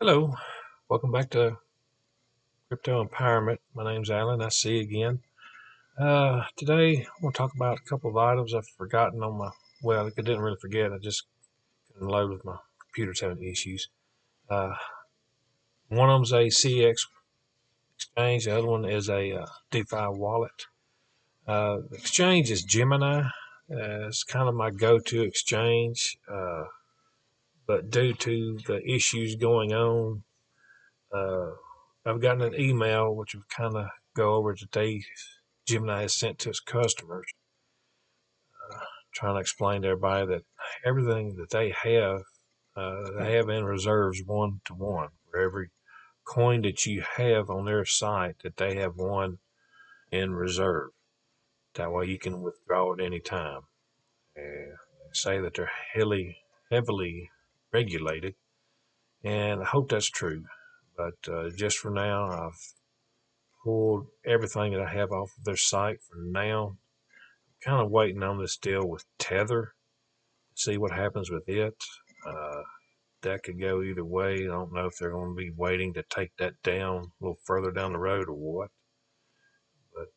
Hello, welcome back to Crypto Empowerment. My name's Alan. I see you again. Today, I want to talk about a couple of items I've forgotten on well, I didn't really forget. I just couldn't load with my computer's having issues. Uh, One of them's a CX exchange. The other one is a DeFi wallet. The exchange is Gemini. It's kind of my go-to exchange, but due to the issues going on, uh, I've gotten an email which will kind of go over today. Gemini has sent to its customers, trying to explain to everybody that everything that they have in reserves 1 to 1 for every coin that you have on their site. That they have one in reserve. That way you can withdraw at any time. And say that they're heavily regulated, and I hope that's true. But just for now, I've pulled everything that I have off of their site for now. Kind of waiting on this deal with Tether, see what happens with it. Uh, that could go either way. I don't know if they're going to be waiting to take that down a little further down the road or what. But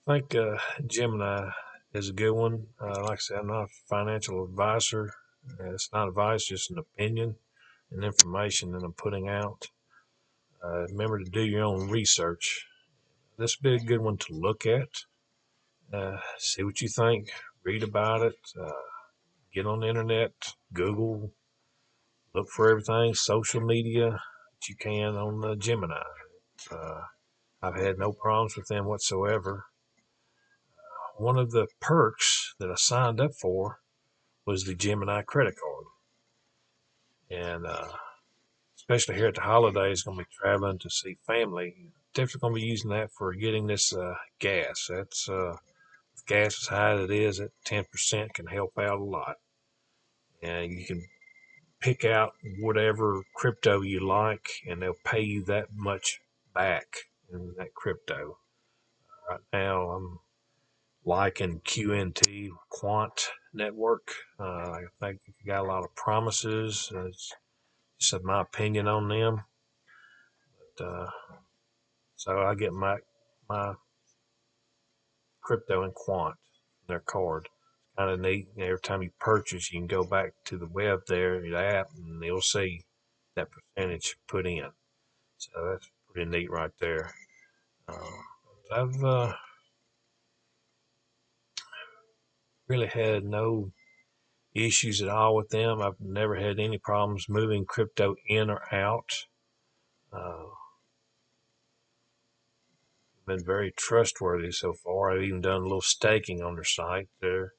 I think Gemini is a good one. Like I said, I'm not a financial advisor. It's not advice, just an opinion and information that I'm putting out. Remember to do your own research. This would be a good one to look at. See what you think. Read about it. Get on the internet. Google. Look for everything. Social media that you can on the Gemini. Uh, I've had no problems with them whatsoever. One of the perks that I signed up for was the Gemini credit card. And especially here at the holidays, going to be traveling to see family. Definitely going to be using that for getting this gas. That's With gas as high as it is, at 10% can help out a lot. And you can pick out whatever crypto you like, and they'll pay you that much back in that crypto. Right now, I'm liking QNT Quant Network. I think you got a lot of promises. It's just my opinion on them. But, so I get my crypto in Quant, their card. It's kind of neat. Every time you purchase, you can go back to the web there, the app, and you'll see that percentage put in. So that's pretty neat right there. I've really had no issues at all with them. I've never had any problems moving crypto in or out. Uh, Been very trustworthy so far. I've even done a little staking on their site. Their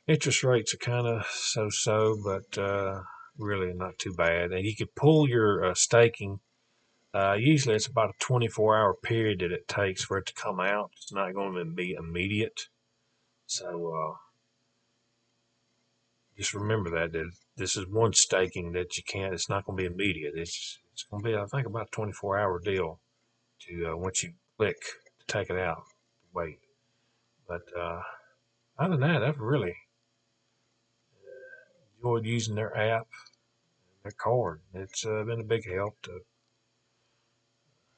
interest rates are kind of so-so, but really not too bad. And you could pull your staking. Usually it's about a 24-hour period that it takes for it to come out. It's not going to be immediate. So just remember that this is one staking that you can't. It's not going to be immediate. It's going to be, I think, about a 24-hour deal to once you click to take it out. Wait, but other than that, I've really enjoyed using their app, their card. It's been a big help.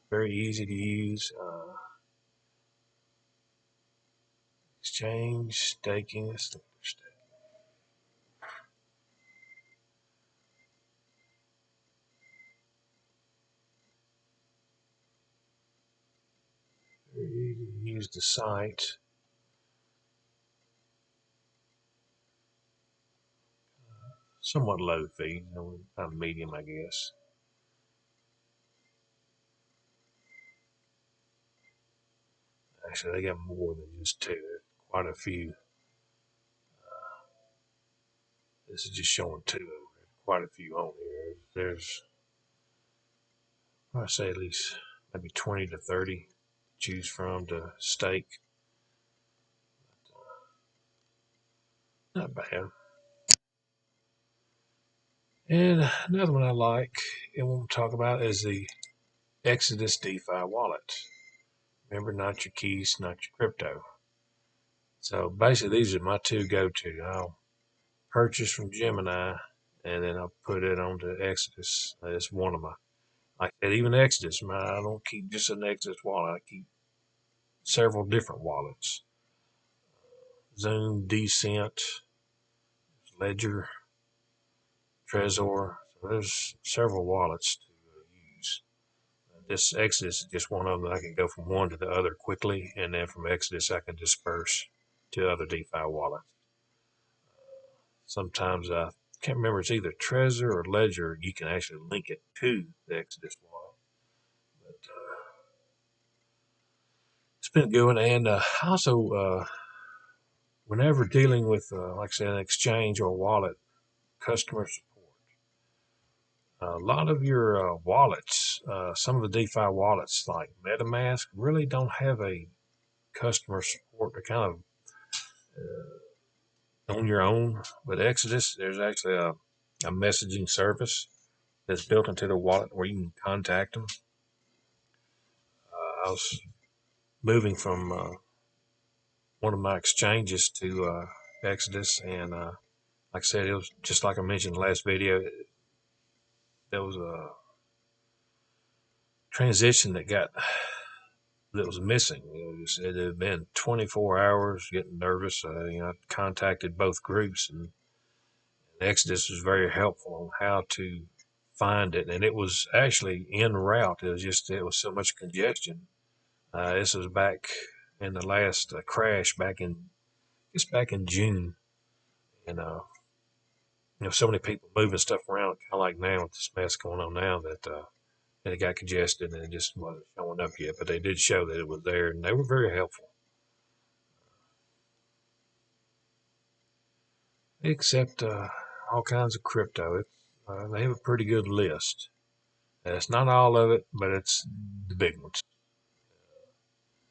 Very easy to use. Exchange staking. Very easy to use the site. Somewhat low fee, kind of medium, I guess. Actually, they got more than just two. There's quite a few. This is just showing two. There's quite a few on here. There's, I'd say, at least maybe 20 to 30 to choose from to stake. Not bad. And another one I like and we'll talk about is the Exodus DeFi wallet. Remember, not your keys, not your crypto. So basically, these are my two go-to. I'll purchase from Gemini, and then I put it onto Exodus. It's one of my, like even Exodus, man, I don't keep just an Exodus wallet. I keep several different wallets. Zoom, Decent, Ledger, Trezor. So there's several wallets to use. This Exodus is just one of them that I can go from one to the other quickly, and then from Exodus I can disperse to other DeFi wallets. Sometimes I can't remember, it's either Trezor or Ledger. You can actually link it to the Exodus wallet. But it's been a good one. And also, whenever dealing with, like I said, an exchange or wallet, customer support, a lot of your wallets, some of the DeFi wallets like MetaMask, really don't have a customer support. They're kind of on your own. With Exodus, there's actually a messaging service that's built into the wallet where you can contact them. I was moving from one of my exchanges to Exodus, and like I said, it was just like I mentioned in the last video. There was a transition that was missing. It had been 24 hours, getting nervous. I contacted both groups, and Exodus was very helpful on how to find it, and it was actually en route. It was so much congestion. This was back in the last crash back in June, and so many people moving stuff around, kind of like now with this mess going on now that it got congested and it just wasn't showing up yet. But they did show that it was there, and they were very helpful. Except all kinds of crypto. They have a pretty good list. It's not all of it, but it's the big ones.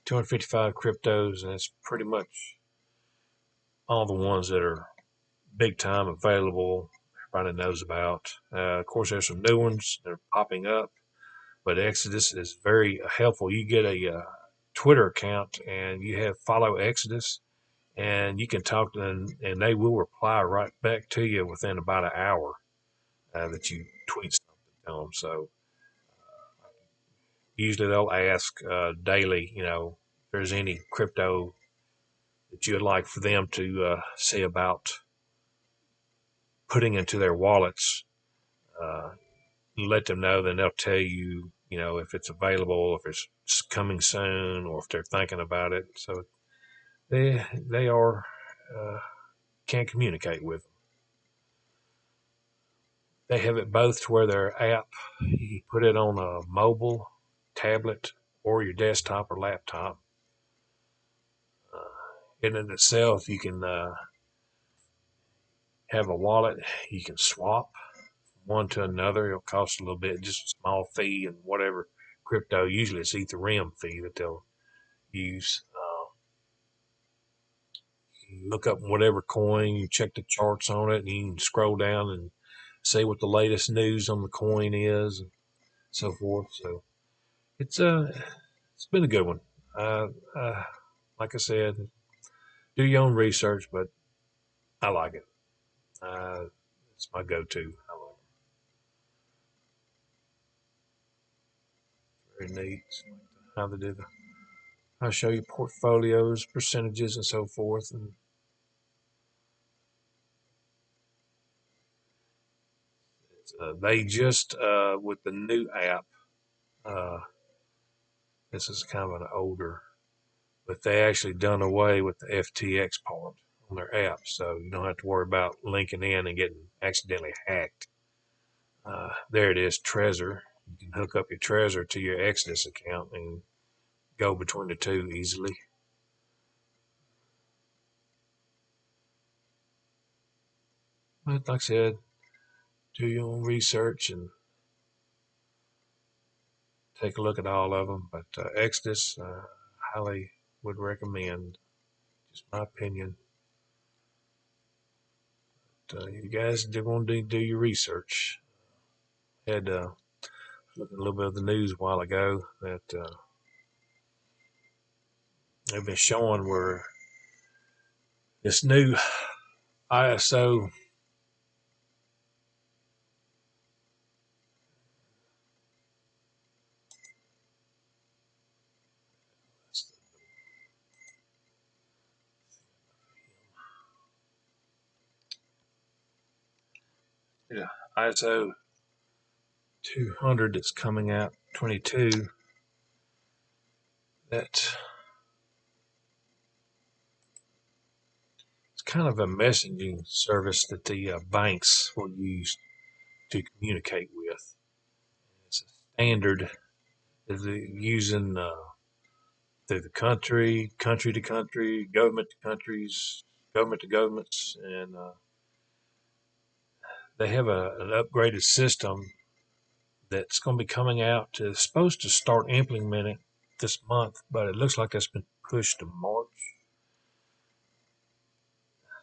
255 cryptos, and it's pretty much all the ones that are big time available. Everybody knows about. Of course, there's some new ones that are popping up, but Exodus is very helpful. You get a Twitter account and you have follow Exodus, and you can talk to them, and they will reply right back to you within about an hour that you tweet something to them. So usually they'll ask daily, if there's any crypto that you'd like for them to see about putting into their wallets. Uh, you let them know, then they'll tell you, if it's available, if it's coming soon, or if they're thinking about it. So they are can communicate with them. They have it both to where their app, you put it on a mobile, tablet, or your desktop or laptop. In itself, you can have a wallet. You can swap one to another. It'll cost a little bit, just a small fee, and whatever crypto. Usually, it's Ethereum fee that they'll use. You look up whatever coin, you check the charts on it, and you can scroll down and see what the latest news on the coin is, and so forth. So it's been a good one. Like I said, do your own research, but I like it. It's my go-to. I like it. Very neat. How they do the. I'll show you portfolios, percentages, and so forth. And they just with the new app. Uh, this is kind of an older, but they actually done away with the FTX part on their app, so you don't have to worry about linking in and getting accidentally hacked. There it is, Trezor. You can hook up your Trezor to your Exodus account and go between the two easily. But like I said, do your own research and take a look at all of them. But Exodus, highly would recommend. Just my opinion. But, you guys do want to do your research. Had looking a little bit of the news a while ago that they've been showing where this new ISO Yeah, ISO 200 that's coming out 22. That it's kind of a messaging service that the banks will use to communicate with. It's a standard that they're using through the country, country to country, government to countries, government to governments, and they have an upgraded system that's going to be coming out. It's supposed to start implementing this month, but it looks like it's been pushed to March,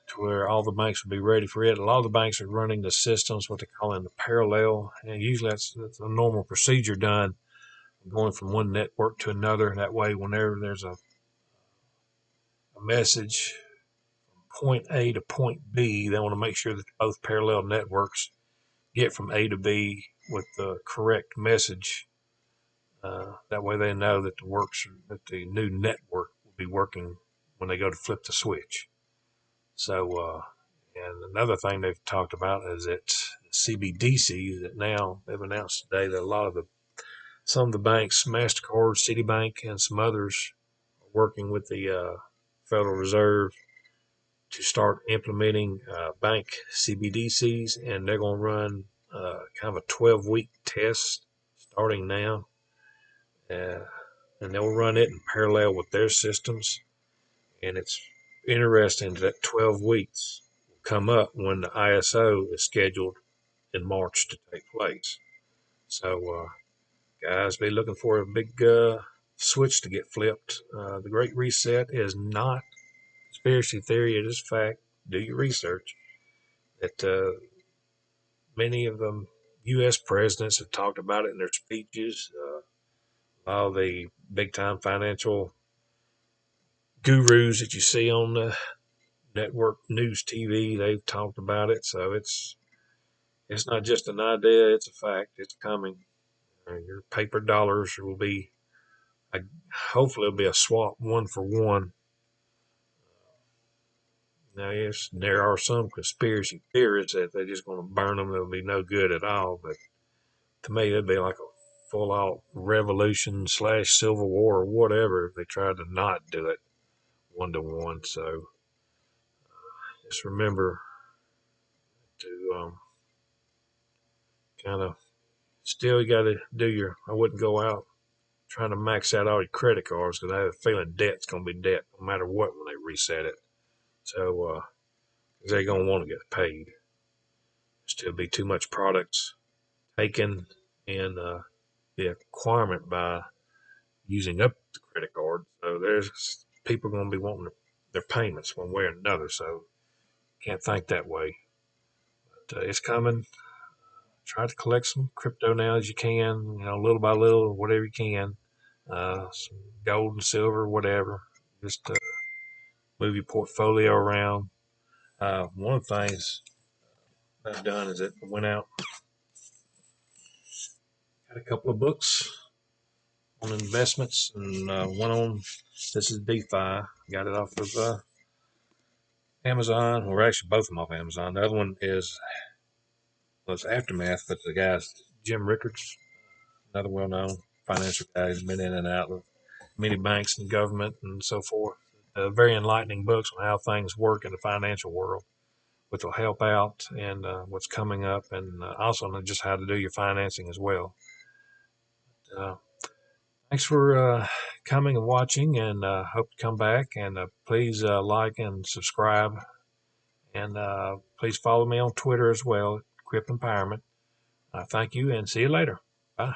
to where all the banks will be ready for it. A lot of the banks are running the systems, what they call in the parallel, and usually that's a normal procedure done, going from one network to another. That way, whenever there's a message from point A to point B, they want to make sure that both parallel networks get from A to B with the correct message. That way, they know that the new network will be working when they go to flip the switch. So, and another thing they've talked about is that CBDC that now they've announced today that some of the banks, Mastercard, Citibank, and some others, are working with the Federal Reserve to start implementing bank CBDCs, and they're going to run kind of a 12-week test starting now, uh, and they'll run it in parallel with their systems. And it's interesting that 12 weeks will come up when the ISO is scheduled in March to take place. So, guys, be looking for a big switch to get flipped. The Great Reset is not conspiracy theory; it is fact. Do your research. That many of the U.S. presidents have talked about it in their speeches. All the big-time financial gurus that you see on the network news TV, they've talked about it. So it's not just an idea; it's a fact. It's coming. Your paper dollars will be, hopefully, it'll be a swap one for one. Now, yes, there are some conspiracy theorists that they're just going to burn them. They'll be no good at all. But to me, it'd be like a full out revolution / civil war or whatever if they tried to not do it one to one. So just remember to kind of still, you got to do I wouldn't go out trying to max out all your credit cards because I have a feeling debt's going to be debt no matter what when they reset it. So, they're going to want to get paid. Still be too much products taken and the acquirement by using up the credit card. So there's people going to be wanting their payments one way or another. So can't think that way. But it's coming. Try to collect some crypto now as you can, little by little, whatever you can. Some gold and silver, whatever. Just move your portfolio around. One of the things I've done is that I went out, got a couple of books on investments, and one on this is DeFi. Got it off of Amazon. Well, actually, both of them off Amazon. The other one was Aftermath, but the guy's Jim Rickards, another well-known financial guy. He's been in and out of many banks and government and so forth. Very enlightening books on how things work in the financial world, which will help out and what's coming up, and also just how to do your financing as well. Uh, Thanks for coming and watching, and hope to come back. And please like and subscribe, and please follow me on Twitter as well, Crypt Empowerment. Thank you, and see you later. Bye.